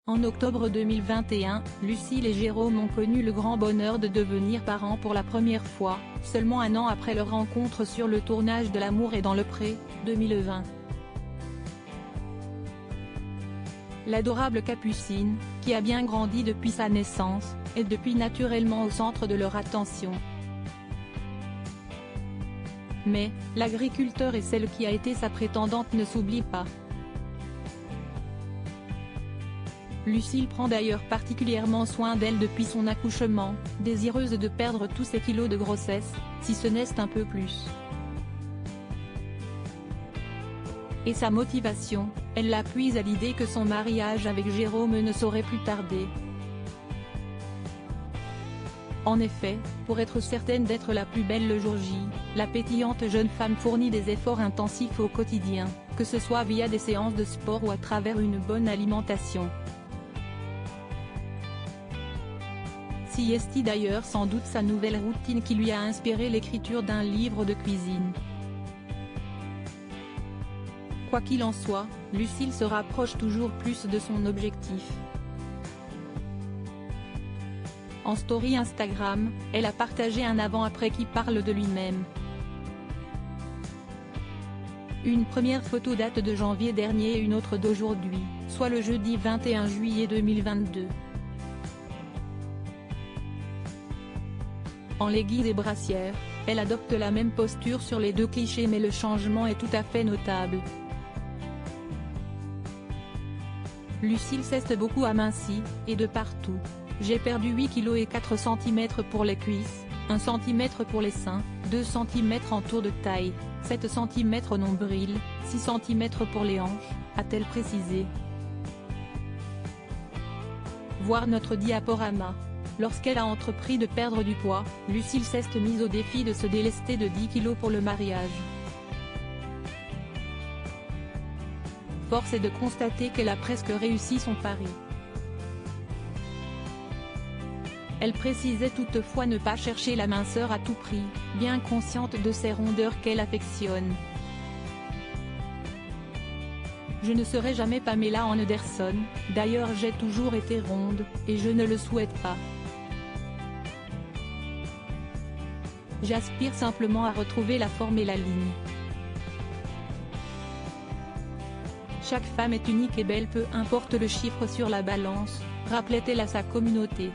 En octobre 2021, Lucille et Jérôme ont connu le grand bonheur de devenir parents pour la première fois, seulement un an après leur rencontre sur le tournage de L'amour est dans le pré, 2020. L'adorable Capucine, qui a bien grandi depuis sa naissance, est depuis naturellement au centre de leur attention. Mais, l'agriculteur et celle qui a été sa prétendante ne s'oublient pas. Lucille prend d'ailleurs particulièrement soin d'elle depuis son accouchement, désireuse de perdre tous ses kilos de grossesse, si ce n'est un peu plus. Et sa motivation, elle la puise à l'idée que son mariage avec Jérôme ne saurait plus tarder. En effet, pour être certaine d'être la plus belle le jour J, la pétillante jeune femme fournit des efforts intensifs au quotidien, que ce soit via des séances de sport ou à travers une bonne alimentation. Si est d'ailleurs sans doute sa nouvelle routine qui lui a inspiré l'écriture d'un livre de cuisine. Quoi qu'il en soit, Lucille se rapproche toujours plus de son objectif. En story Instagram, elle a partagé un avant-après qui parle de lui-même. Une première photo date de janvier dernier et une autre d'aujourd'hui, soit le jeudi 21 juillet 2022. En leggings et brassière, elle adopte la même posture sur les deux clichés mais le changement est tout à fait notable. Lucille s'est beaucoup amincie, et de partout. J'ai perdu 8 kg et 4 cm pour les cuisses, 1 cm pour les seins, 2 cm en tour de taille, 7 cm au nombril, 6 cm pour les hanches, a-t-elle précisé. Voir notre diaporama. Lorsqu'elle a entrepris de perdre du poids, Lucille s'est mise au défi de se délester de 10 kg pour le mariage. Force est de constater qu'elle a presque réussi son pari. Elle précisait toutefois ne pas chercher la minceur à tout prix, bien consciente de ses rondeurs qu'elle affectionne. Je ne serai jamais Pamela Anderson, d'ailleurs j'ai toujours été ronde, et je ne le souhaite pas. J'aspire simplement à retrouver la forme et la ligne. Chaque femme est unique et belle peu importe le chiffre sur la balance, rappelait-elle à sa communauté.